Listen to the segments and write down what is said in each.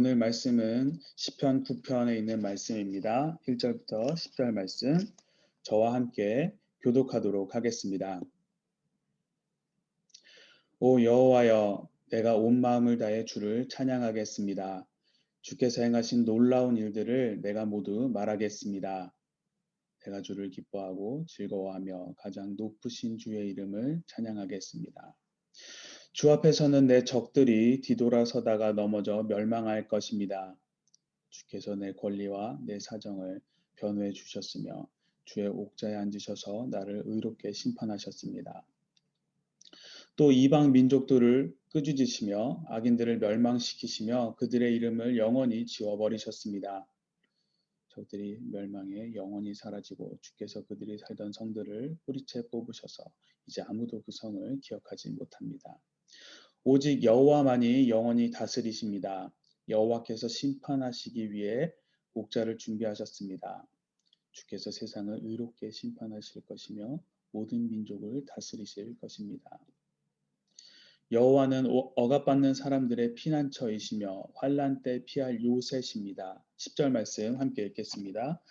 오늘 말씀은 시편 9편에 있는 말씀입니다. 1절부터 10절 말씀 저와 함께 교독하도록 하겠습니다. 오 여호와여, 내가 온 마음을 다해 주를 찬양하겠습니다. 주께서 행하신 놀라운 일들을 내가 모두 말하겠습니다. 내가 주를 기뻐하고 즐거워하며 가장 높으신 주의 이름을 찬양하겠습니다. 주 앞에서는 내 적들이 뒤돌아서다가 넘어져 멸망할 것입니다. 주께서 내 권리와 내 사정을 변호해 주셨으며 주의 옥좌에 앉으셔서 나를 의롭게 심판하셨습니다. 또 이방 민족들을 끄주지시며 악인들을 멸망시키시며 그들의 이름을 영원히 지워버리셨습니다. 적들이 멸망해 영원히 사라지고 주께서 그들이 살던 성들을 뿌리채 뽑으셔서 이제 아무도 그 성을 기억하지 못합니다. 오직 여호와만이 영원히 다스리십니다. 여호와께서 심판하시기 위해 옥좌를 준비하셨습니다. 주께서 세상을 의롭게 심판하실 것이며 모든 민족을 다스리실 것입니다. 여호와는 억압받는 사람들의 피난처이시며 환난 때 피할 요새십니다. 10절 말씀 함께 읽겠습니다.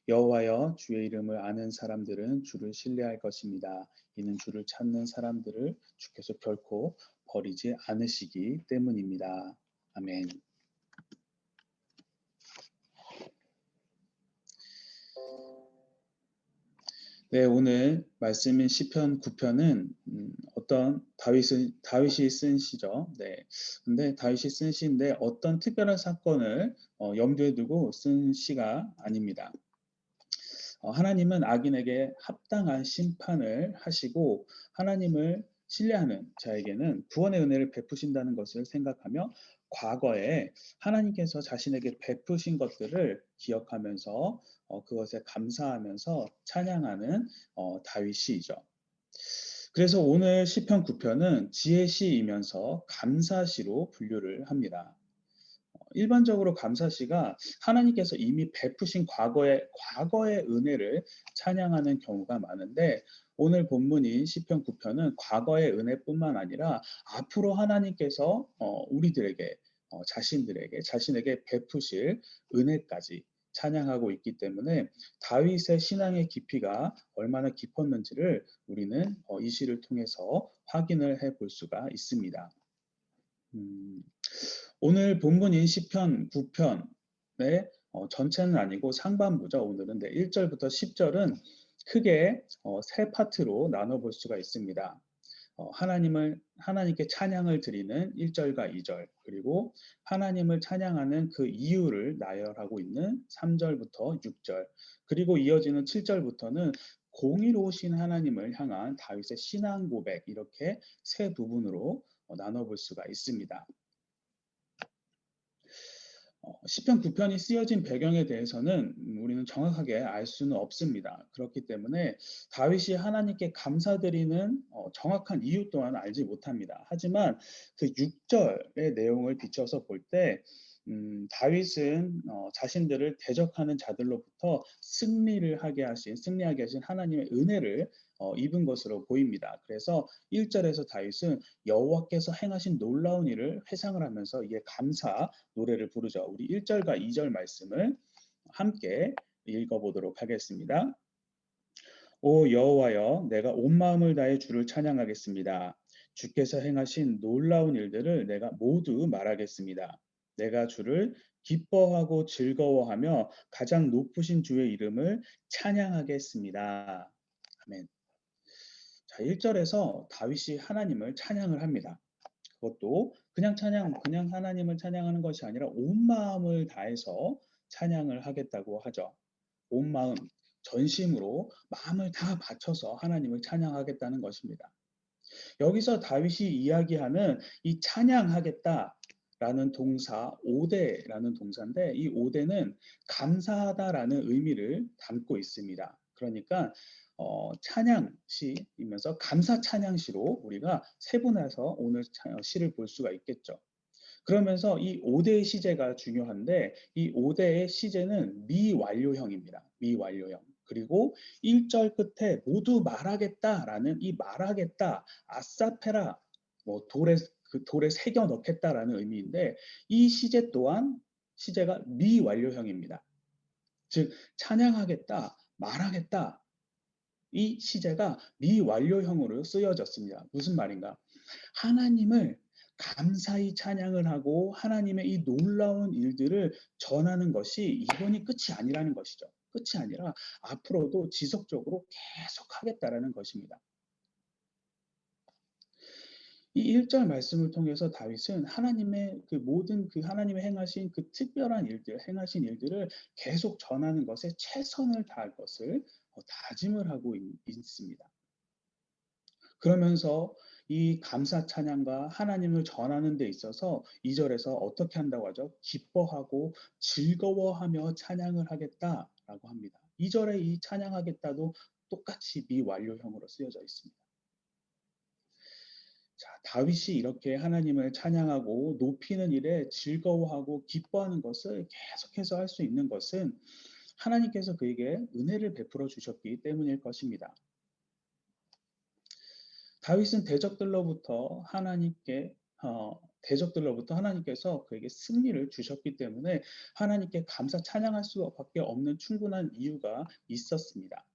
여호와여, 주의 이름을 아는 사람들은 주를 신뢰할 것입니다. 이는 주를 찾는 사람들을 주께서 결코 버리지 않으시기 때문입니다. 아멘. 네, 오늘 말씀인 시편 9편은 어떤 다윗이 쓴 시죠. 네. 근데 다윗이 쓴 시인데 어떤 특별한 사건을 염두에 두고 쓴 시가 아닙니다. 하나님은 악인에게 합당한 심판을 하시고 하나님을 신뢰하는 자에게는 구원의 은혜를 베푸신다는 것을 생각하며 과거에 하나님께서 자신에게 베푸신 것들을 기억하면서 그것에 감사하면서 찬양하는 다윗시이죠. 그래서 오늘 시편 9편은 지혜시이면서 감사시로 분류를 합니다. 일반적으로 감사시가 하나님께서 이미 베푸신 과거의 은혜를 찬양하는 경우가 많은데 오늘 본문인 시편 9편은 과거의 은혜뿐만 아니라 앞으로 하나님께서 우리들에게 자신에게 베푸실 은혜까지 찬양하고 있기 때문에 다윗의 신앙의 깊이가 얼마나 깊었는지를 우리는 이 시를 통해서 확인을 해볼 수가 있습니다. 오늘 본문인 시편 9편의 전체는 아니고 상반부죠. 오늘은 1절부터 10절은 크게 세 파트로 나눠볼 수가 있습니다. 하나님께 찬양을 드리는 1절과 2절, 그리고 하나님을 찬양하는 그 이유를 나열하고 있는 3절부터 6절, 그리고 이어지는 7절부터는 공의로우신 하나님을 향한 다윗의 신앙 고백, 이렇게 세 부분으로 나눠볼 수가 있습니다. 시편 9편이 쓰여진 배경에 대해서는 우리는 정확하게 알 수는 없습니다. 그렇기 때문에 다윗이 하나님께 감사드리는 정확한 이유 또한 알지 못합니다. 하지만 그 6절의 내용을 비춰서 볼 때 다윗은 자신들을 대적하는 자들로부터 승리하게 하신 하나님의 은혜를 입은 것으로 보입니다. 그래서 1절에서 다윗은 여호와께서 행하신 놀라운 일을 회상을 하면서 이에 감사 노래를 부르죠. 우리 1절과 2절 말씀을 함께 읽어보도록 하겠습니다. 오 여호와여, 내가 온 마음을 다해 주를 찬양하겠습니다. 주께서 행하신 놀라운 일들을 내가 모두 말하겠습니다. 내가 주를 기뻐하고 즐거워하며 가장 높으신 주의 이름을 찬양하겠습니다. 아멘. 자, 1절에서 다윗이 하나님을 찬양을 합니다. 그것도 그냥 하나님을 찬양하는 것이 아니라 온 마음을 다해서 찬양을 하겠다고 하죠. 온 마음, 전심으로 마음을 다 바쳐서 하나님을 찬양하겠다는 것입니다. 여기서 다윗이 이야기하는 이 찬양하겠다라는 동사, 오대라는 동사인데 이 오대는 감사하다라는 의미를 담고 있습니다. 그러니까 찬양시이면서 감사 찬양시로 우리가 세분해서 오늘 시를 볼 수가 있겠죠. 그러면서 이 5대의 시제가 중요한데 이 5대의 시제는 미완료형입니다. 미완료형. 그리고 1절 끝에 모두 말하겠다라는 이 말하겠다, 아사페라, 그 돌에 새겨 넣겠다라는 의미인데 이 시제 또한 시제가 미완료형입니다. 즉 찬양하겠다, 말하겠다 이 시제가 미완료형으로 쓰여졌습니다. 무슨 말인가? 하나님을 감사히 찬양을 하고 하나님의 이 놀라운 일들을 전하는 것이 이번이 끝이 아니라는 것이죠. 끝이 아니라 앞으로도 지속적으로 계속 하겠다라는 것입니다. 이 1절 말씀을 통해서 다윗은 하나님의 그 모든 그 하나님의 행하신 그 특별한 일들, 행하신 일들을 계속 전하는 것에 최선을 다할 것을 다짐을 하고 있습니다. 그러면서 이 감사 찬양과 하나님을 전하는 데 있어서 2절에서 어떻게 한다고 하죠? 기뻐하고 즐거워하며 찬양을 하겠다라고 합니다. 2절에 이 찬양하겠다도 똑같이 미완료형으로 쓰여져 있습니다. 자, 다윗이 이렇게 하나님을 찬양하고 높이는 일에 즐거워하고 기뻐하는 것을 계속해서 할 수 있는 것은 하나님께서 그에게 은혜를 베풀어 주셨기 때문일 것입니다. 다윗은 대적들로부터 하나님께서 그에게 승리를 주셨기 때문에 하나님께 감사 찬양할 수밖에 없는 충분한 이유가 있었습니다.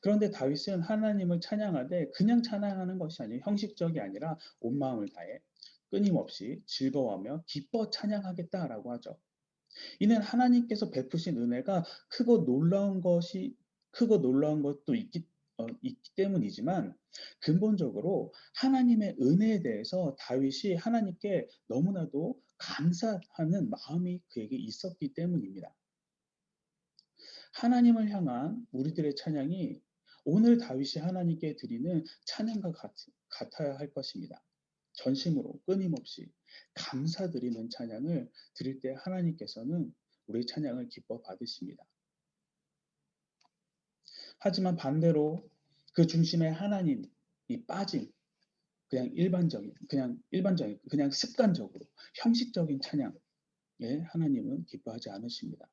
그런데 다윗은 하나님을 찬양하되 그냥 찬양하는 것이 아니라 형식적이 아니라 온 마음을 다해 끊임없이 즐거워하며 기뻐 찬양하겠다라고 하죠. 이는 하나님께서 베푸신 은혜가 크고 놀라운 것도 있기 때문이지만 근본적으로 하나님의 은혜에 대해서 다윗이 하나님께 너무나도 감사하는 마음이 그에게 있었기 때문입니다. 하나님을 향한 우리들의 찬양이 오늘 다윗이 하나님께 드리는 찬양과 같아야 할 것입니다. 전심으로 끊임없이 감사드리는 찬양을 드릴 때 하나님께서는 우리의 찬양을 기뻐 받으십니다. 하지만 반대로 그 중심에 하나님이 빠진 그냥 습관적으로 형식적인 찬양에 하나님은 기뻐하지 않으십니다.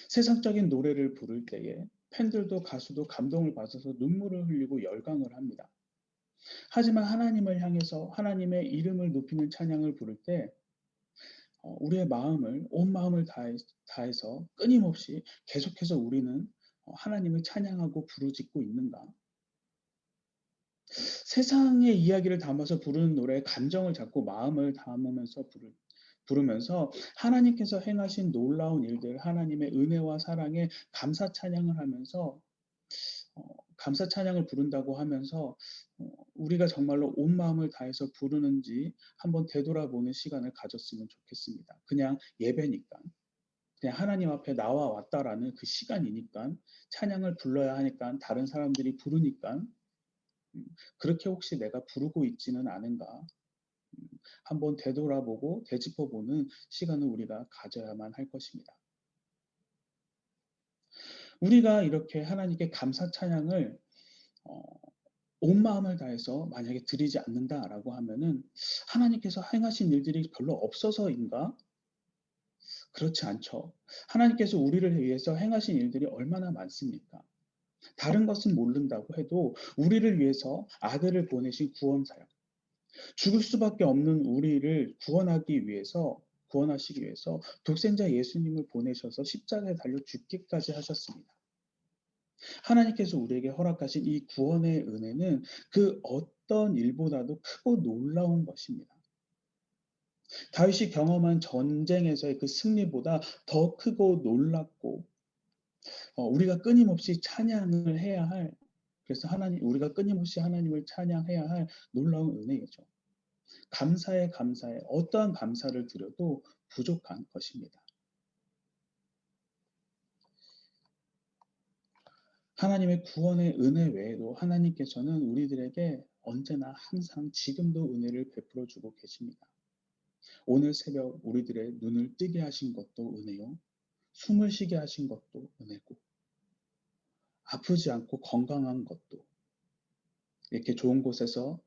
세상적인 노래를 부를 때에 팬들도 가수도 감동을 받아서 눈물을 흘리고 열광을 합니다. 하지만 하나님을 향해서 하나님의 이름을 높이는 찬양을 부를 때 우리의 마음을 온 마음을 다해서 끊임없이 계속해서 우리는 하나님을 찬양하고 부르짖고 있는가? 세상의 이야기를 담아서 부르는 노래, 감정을 잡고 마음을 담으면서 부르면서 하나님께서 행하신 놀라운 일들, 하나님의 은혜와 사랑에 감사 찬양을 하면서 감사 찬양을 부른다고 하면서 우리가 정말로 온 마음을 다해서 부르는지 한번 되돌아보는 시간을 가졌으면 좋겠습니다. 그냥 예배니까. 그냥 하나님 앞에 나와 왔다라는 그 시간이니까 찬양을 불러야 하니까 다른 사람들이 부르니까 그렇게 혹시 내가 부르고 있지는 않은가 한번 되돌아보고 되짚어보는 시간을 우리가 가져야만 할 것입니다. 우리가 이렇게 하나님께 감사 찬양을 온 마음을 다해서 만약에 드리지 않는다라고 하면은 하나님께서 행하신 일들이 별로 없어서인가? 그렇지 않죠. 하나님께서 우리를 위해서 행하신 일들이 얼마나 많습니까? 다른 것은 모른다고 해도 우리를 위해서 아들을 보내신 구원사역, 죽을 수밖에 없는 우리를 구원하시기 위해서 독생자 예수님을 보내셔서 십자가에 달려 죽기까지 하셨습니다. 하나님께서 우리에게 허락하신 이 구원의 은혜는 그 어떤 일보다도 크고 놀라운 것입니다. 다윗이 경험한 전쟁에서의 그 승리보다 더 크고 놀랍고 우리가 끊임없이 찬양을 해야 할 그래서 우리가 끊임없이 하나님을 찬양해야 할 놀라운 은혜이죠. 감사에 어떠한 감사를 드려도 부족한 것입니다. 하나님의 구원의 은혜 외에도 하나님께서는 우리들에게 언제나 항상 지금도 은혜를 베풀어 주고 계십니다. 오늘 새벽 우리들의 눈을 뜨게 하신 것도 은혜요. 숨을 쉬게 하신 것도 은혜고 아프지 않고 건강한 것도 이렇게 좋은 곳에서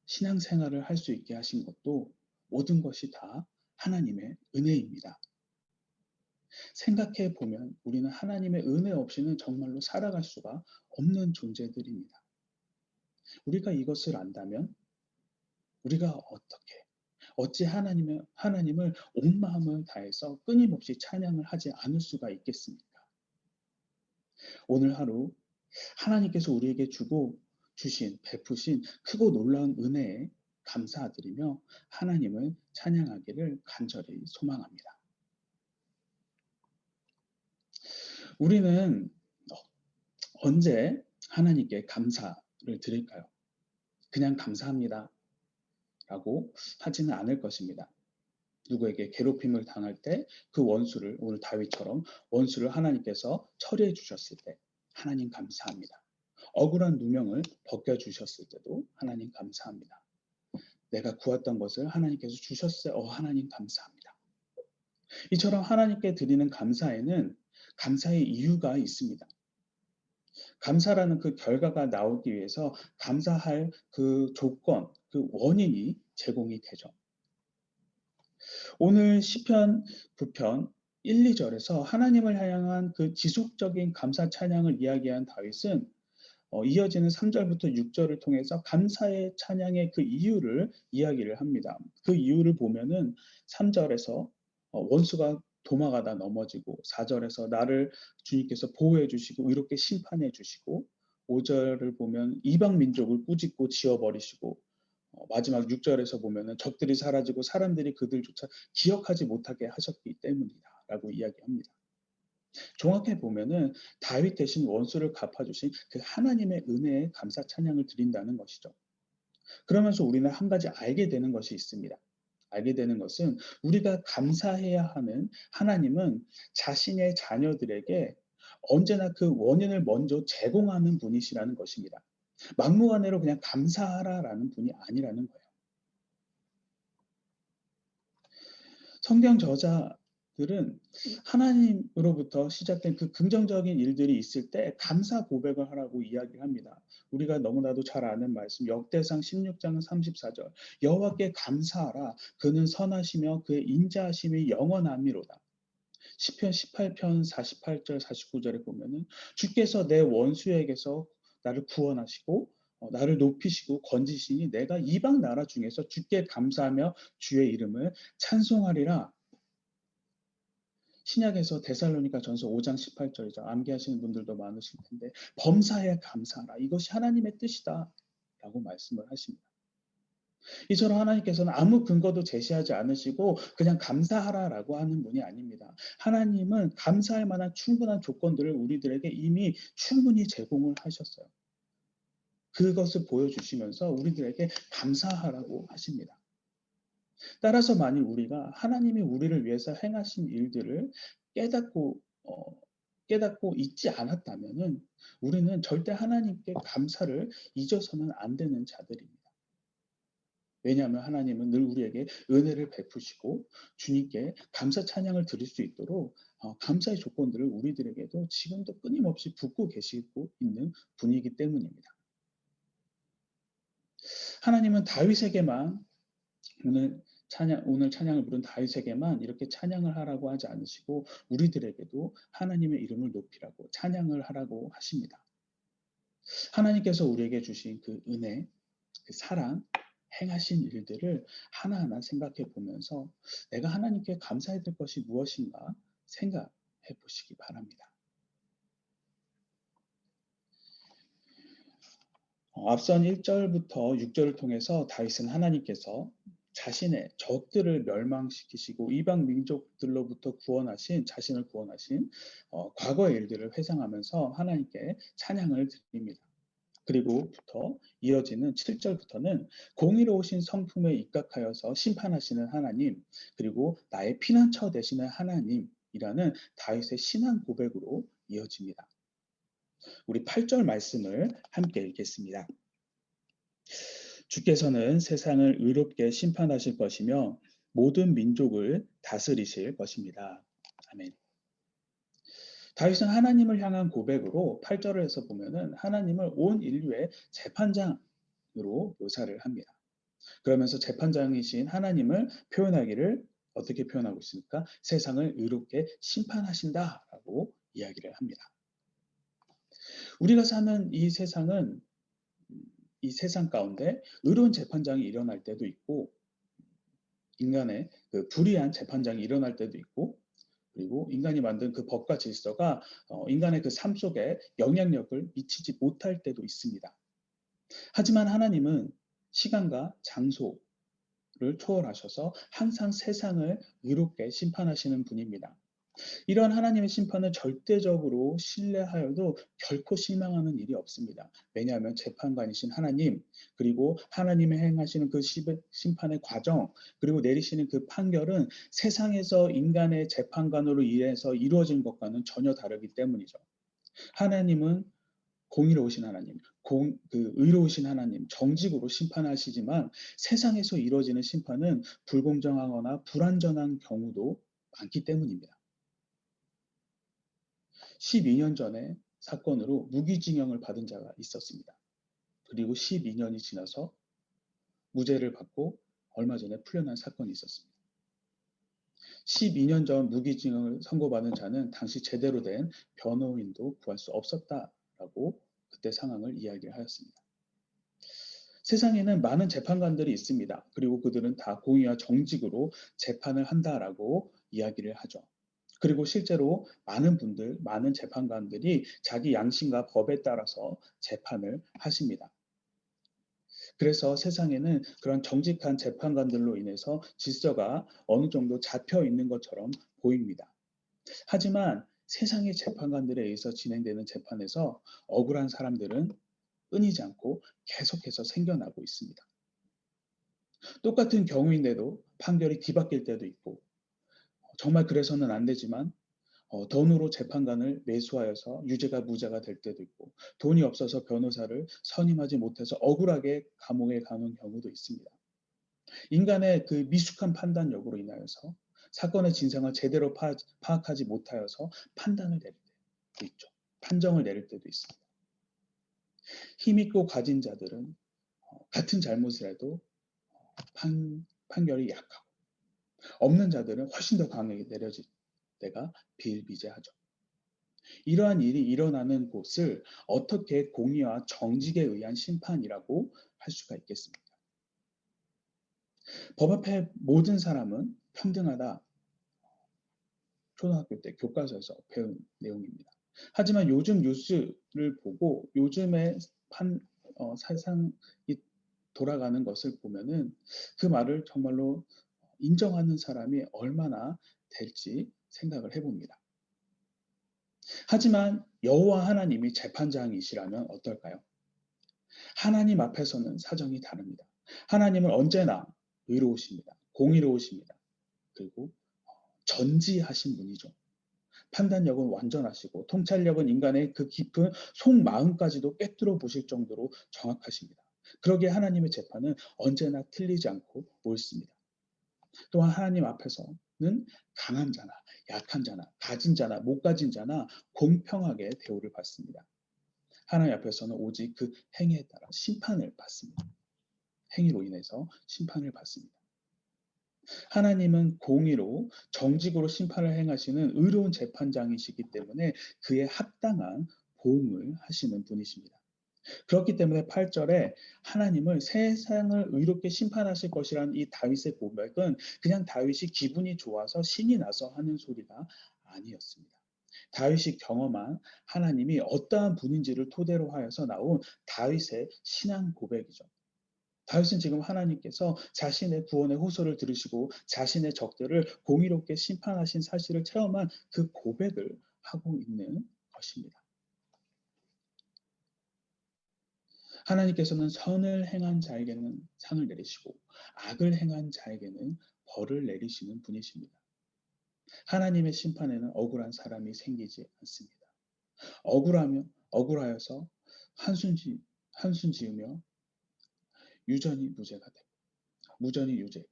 신앙생활을 할 수 있게 하신 것도 모든 것이 다 하나님의 은혜입니다. 생각해 보면 우리는 하나님의 은혜 없이는 정말로 살아갈 수가 없는 존재들입니다. 우리가 이것을 안다면 우리가 어찌 하나님을 온 마음을 다해서 끊임없이 찬양을 하지 않을 수가 있겠습니까? 오늘 하루 하나님께서 우리에게 베푸신 크고 놀라운 은혜에 감사드리며 하나님을 찬양하기를 간절히 소망합니다. 우리는 언제 하나님께 감사를 드릴까요? 그냥 감사합니다 라고 하지는 않을 것입니다. 누구에게 괴롭힘을 당할 때 그 원수를, 오늘 다윗처럼 원수를 하나님께서 처리해 주셨을 때 하나님 감사합니다. 억울한 누명을 벗겨주셨을 때도 하나님 감사합니다. 내가 구했던 것을 하나님께서 주셨어요. 하나님 감사합니다. 이처럼 하나님께 드리는 감사에는 감사의 이유가 있습니다. 감사라는 그 결과가 나오기 위해서 감사할 그 조건, 그 원인이 제공이 되죠. 오늘 시편 9편 1, 2절에서 하나님을 향한 그 지속적인 감사 찬양을 이야기한 다윗은 이어지는 3절부터 6절을 통해서 감사의 찬양의 그 이유를 이야기를 합니다. 그 이유를 보면은 3절에서 원수가 도망가다 넘어지고 4절에서 나를 주님께서 보호해 주시고 이렇게 심판해 주시고 5절을 보면 이방 민족을 꾸짖고 지어버리시고 마지막 6절에서 보면은 적들이 사라지고 사람들이 그들조차 기억하지 못하게 하셨기 때문이다라고 이야기합니다. 정확히 보면은 다윗 대신 원수를 갚아주신 그 하나님의 은혜에 감사 찬양을 드린다는 것이죠. 그러면서 우리는 한 가지 알게 되는 것이 있습니다. 알게 되는 것은 우리가 감사해야 하는 하나님은 자신의 자녀들에게 언제나 그 원인을 먼저 제공하는 분이시라는 것입니다. 막무가내로 그냥 감사하라라는 분이 아니라는 거예요. 성경 저자들은 하나님으로부터 시작된 그 긍정적인 일들이 있을 때 감사 고백을 하라고 이야기를 합니다. 우리가 너무나도 잘 아는 말씀 역대상 16장 34절 여호와께 감사하라 그는 선하시며 그의 인자하심이 영원함이로다. 시편 18편 48절 49절에 보면은 주께서 내 원수에게서 나를 구원하시고 나를 높이시고 건지시니 내가 이방 나라 중에서 주께 감사하며 주의 이름을 찬송하리라. 신약에서 데살로니가 전서 5장 18절이죠. 암기하시는 분들도 많으실 텐데 범사에 감사하라. 이것이 하나님의 뜻이다. 라고 말씀을 하십니다. 이처럼 하나님께서는 아무 근거도 제시하지 않으시고 그냥 감사하라라고 하는 분이 아닙니다. 하나님은 감사할 만한 충분한 조건들을 우리들에게 이미 충분히 제공을 하셨어요. 그것을 보여주시면서 우리들에게 감사하라고 하십니다. 따라서 만일 우리가 하나님이 우리를 위해서 행하신 일들을 깨닫고 잊지 않았다면은 우리는 절대 하나님께 감사를 잊어서는 안 되는 자들입니다. 왜냐하면 하나님은 늘 우리에게 은혜를 베푸시고 주님께 감사 찬양을 드릴 수 있도록 감사의 조건들을 우리들에게도 지금도 끊임없이 붓고 계시고 있는 분이기 때문입니다. 하나님은 다윗에게만 오늘 찬양을 부른 다윗에게만 이렇게 찬양을 하라고 하지 않으시고 우리들에게도 하나님의 이름을 높이라고 찬양을 하라고 하십니다. 하나님께서 우리에게 주신 그 은혜, 그 사랑, 행하신 일들을 하나하나 생각해 보면서 내가 하나님께 감사해야 될 것이 무엇인가 생각해 보시기 바랍니다. 앞선 1절부터 6절을 통해서 다윗은 하나님께서 자신의 적들을 멸망시키시고 이방 민족들로부터 자신을 구원하신 과거의 일들을 회상하면서 하나님께 찬양을 드립니다. 그리고부터 이어지는 7절부터는 공의로우신 성품에 입각하여서 심판하시는 하나님, 그리고 나의 피난처 되시는 하나님이라는 다윗의 신앙 고백으로 이어집니다. 우리 8절 말씀을 함께 읽겠습니다. 주께서는 세상을 의롭게 심판하실 것이며 모든 민족을 다스리실 것입니다. 아멘. 다윗은 하나님을 향한 고백으로 8절에서 보면은 하나님을 온 인류의 재판장으로 묘사를 합니다. 그러면서 재판장이신 하나님을 표현하기를 어떻게 표현하고 있습니까? 세상을 의롭게 심판하신다라고 이야기를 합니다. 우리가 사는 이 세상은 이 세상 가운데 의로운 재판장이 일어날 때도 있고 인간의 그 불의한 재판장이 일어날 때도 있고 그리고 인간이 만든 그 법과 질서가 인간의 그 삶 속에 영향력을 미치지 못할 때도 있습니다. 하지만 하나님은 시간과 장소를 초월하셔서 항상 세상을 의롭게 심판하시는 분입니다. 이러한 하나님의 심판을 절대적으로 신뢰하여도 결코 실망하는 일이 없습니다. 왜냐하면 재판관이신 하나님, 그리고 하나님이 행하시는 그 심판의 과정, 그리고 내리시는 그 판결은 세상에서 인간의 재판관으로 인해서 이루어진 것과는 전혀 다르기 때문이죠. 하나님은 공의로우신 하나님, 의로우신 하나님, 정직으로 심판하시지만 세상에서 이루어지는 심판은 불공정하거나 불완전한 경우도 많기 때문입니다. 12년 전에 사건으로 무기징역을 받은 자가 있었습니다. 그리고 12년이 지나서 무죄를 받고 얼마 전에 풀려난 사건이 있었습니다. 12년 전 무기징역을 선고받은 자는 당시 제대로 된 변호인도 구할 수 없었다라고 그때 상황을 이야기하였습니다. 세상에는 많은 재판관들이 있습니다. 그리고 그들은 다 공의와 정직으로 재판을 한다라고 이야기를 하죠. 그리고 실제로 많은 재판관들이 자기 양심과 법에 따라서 재판을 하십니다. 그래서 세상에는 그런 정직한 재판관들로 인해서 질서가 어느 정도 잡혀 있는 것처럼 보입니다. 하지만 세상의 재판관들에 의해서 진행되는 재판에서 억울한 사람들은 끊이지 않고 계속해서 생겨나고 있습니다. 똑같은 경우인데도 판결이 뒤바뀔 때도 있고 정말 그래서는 안 되지만 돈으로 재판관을 매수하여서 유죄가 무죄가 될 때도 있고 돈이 없어서 변호사를 선임하지 못해서 억울하게 감옥에 가는 경우도 있습니다. 인간의 그 미숙한 판단력으로 인하여서 사건의 진상을 제대로 파악하지 못하여서 판단을 내릴 때도 있죠. 판정을 내릴 때도 있습니다. 힘있고 가진 자들은 같은 잘못을 해도 판결이 약하고 없는 자들은 훨씬 더 강하게 내려질 때가 비일비재하죠. 이러한 일이 일어나는 곳을 어떻게 공의와 정직에 의한 심판이라고 할 수가 있겠습니까? 법 앞에 모든 사람은 평등하다. 초등학교 때 교과서에서 배운 내용입니다. 하지만 요즘 뉴스를 보고 요즘의 세상이 돌아가는 것을 보면은 그 말을 정말로 인정하는 사람이 얼마나 될지 생각을 해봅니다. 하지만 여호와 하나님이 재판장이시라면 어떨까요? 하나님 앞에서는 사정이 다릅니다. 하나님은 언제나 의로우십니다. 공의로우십니다. 그리고 전지하신 분이죠. 판단력은 완전하시고 통찰력은 인간의 그 깊은 속마음까지도 꿰뚫어 보실 정도로 정확하십니다. 그러기에 하나님의 재판은 언제나 틀리지 않고 옳습니다. 또한 하나님 앞에서는 강한 자나 약한 자나 가진 자나 못 가진 자나 공평하게 대우를 받습니다. 하나님 앞에서는 오직 그 행위에 따라 심판을 받습니다. 행위로 인해서 심판을 받습니다. 하나님은 공의로 정직으로 심판을 행하시는 의로운 재판장이시기 때문에 그에 합당한 보응을 하시는 분이십니다. 그렇기 때문에 8절에 하나님을 세상을 의롭게 심판하실 것이라는 이 다윗의 고백은 그냥 다윗이 기분이 좋아서 신이 나서 하는 소리가 아니었습니다. 다윗이 경험한 하나님이 어떠한 분인지를 토대로 하여서 나온 다윗의 신앙 고백이죠. 다윗은 지금 하나님께서 자신의 구원의 호소를 들으시고 자신의 적들을 공의롭게 심판하신 사실을 체험한 그 고백을 하고 있는 것입니다. 하나님께서는 선을 행한 자에게는 상을 내리시고 악을 행한 자에게는 벌을 내리시는 분이십니다. 하나님의 심판에는 억울한 사람이 생기지 않습니다. 억울하여서 한순 지으며 유전이 무죄가 되고 무전이 유죄.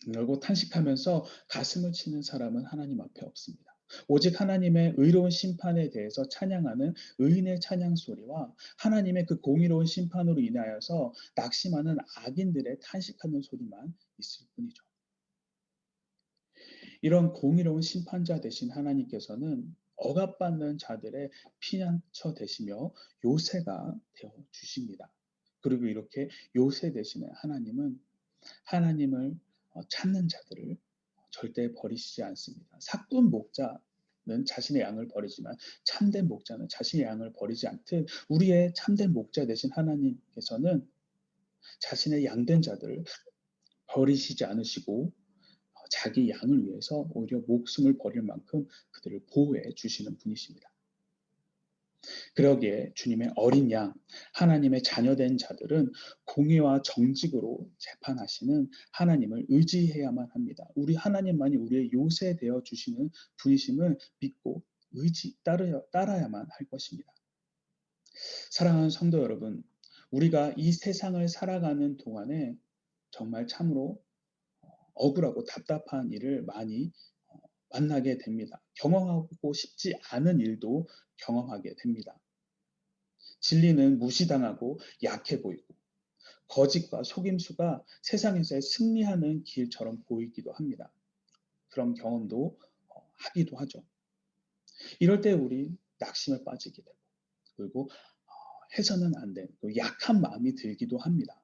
그리고 탄식하면서 가슴을 치는 사람은 하나님 앞에 없습니다. 오직 하나님의 의로운 심판에 대해서 찬양하는 의인의 찬양 소리와 하나님의 그 공의로운 심판으로 인하여서 낙심하는 악인들의 탄식하는 소리만 있을 뿐이죠. 이런 공의로운 심판자 되신 하나님께서는 억압받는 자들의 피난처 되시며 요새가 되어 주십니다. 그리고 이렇게 요새 되시는 하나님은 하나님을 찾는 자들을 절대 버리시지 않습니다. 삭돈 목자는 자신의 양을 버리지만 참된 목자는 자신의 양을 버리지 않듯 우리의 참된 목자 되신 하나님께서는 자신의 양된 자들을 버리시지 않으시고 자기 양을 위해서 오히려 목숨을 버릴 만큼 그들을 보호해 주시는 분이십니다. 그러기에 주님의 어린 양, 하나님의 자녀된 자들은 공의와 정직으로 재판하시는 하나님을 의지해야만 합니다. 우리 하나님만이 우리의 요새 되어 주시는 분이심을 믿고 따라야만 할 것입니다. 사랑하는 성도 여러분, 우리가 이 세상을 살아가는 동안에 정말 참으로 억울하고 답답한 일을 많이 만나게 됩니다. 경험하고 싶지 않은 일도 경험하게 됩니다. 진리는 무시당하고 약해 보이고 거짓과 속임수가 세상에서의 승리하는 길처럼 보이기도 합니다. 그런 경험도 하기도 하죠. 이럴 때 우리 낙심에 빠지게 되고 그리고 해서는 안 되는 약한 마음이 들기도 합니다.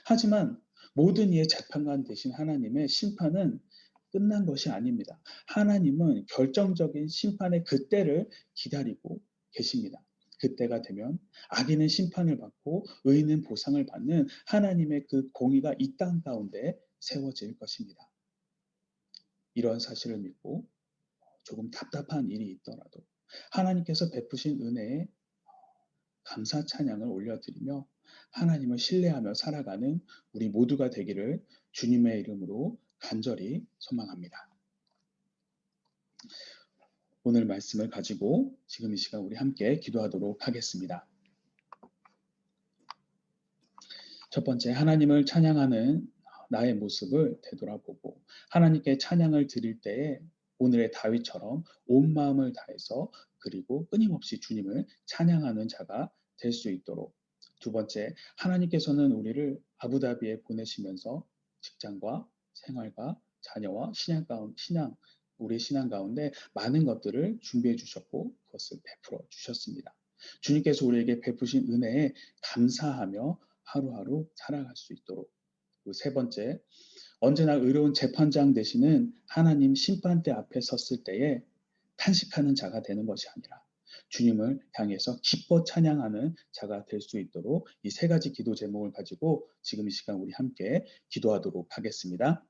하지만 모든 이의 재판관 되신 하나님의 심판은 끝난 것이 아닙니다. 하나님은 결정적인 심판의 그때를 기다리고 계십니다. 그때가 되면 악인은 심판을 받고 의인은 보상을 받는 하나님의 그 공의가 이 땅 가운데 세워질 것입니다. 이런 사실을 믿고 조금 답답한 일이 있더라도 하나님께서 베푸신 은혜에 감사 찬양을 올려드리며 하나님을 신뢰하며 살아가는 우리 모두가 되기를 주님의 이름으로 간절히 소망합니다. 오늘 말씀을 가지고 지금 이 시간 우리 함께 기도하도록 하겠습니다. 첫 번째, 하나님을 찬양하는 나의 모습을 되돌아보고 하나님께 찬양을 드릴 때에 오늘의 다윗처럼 온 마음을 다해서 그리고 끊임없이 주님을 찬양하는 자가 될 수 있도록. 두 번째, 하나님께서는 우리를 아부다비에 보내시면서 직장과 생활과 자녀와 우리 신앙 가운데 많은 것들을 준비해 주셨고 그것을 베풀어 주셨습니다. 주님께서 우리에게 베푸신 은혜에 감사하며 하루하루 살아갈 수 있도록. 그리고 세 번째, 언제나 의로운 재판장 되시는 하나님 심판대 앞에 섰을 때에 탄식하는 자가 되는 것이 아니라 주님을 향해서 기뻐 찬양하는 자가 될 수 있도록 이 세 가지 기도 제목을 가지고 지금 이 시간 우리 함께 기도하도록 하겠습니다.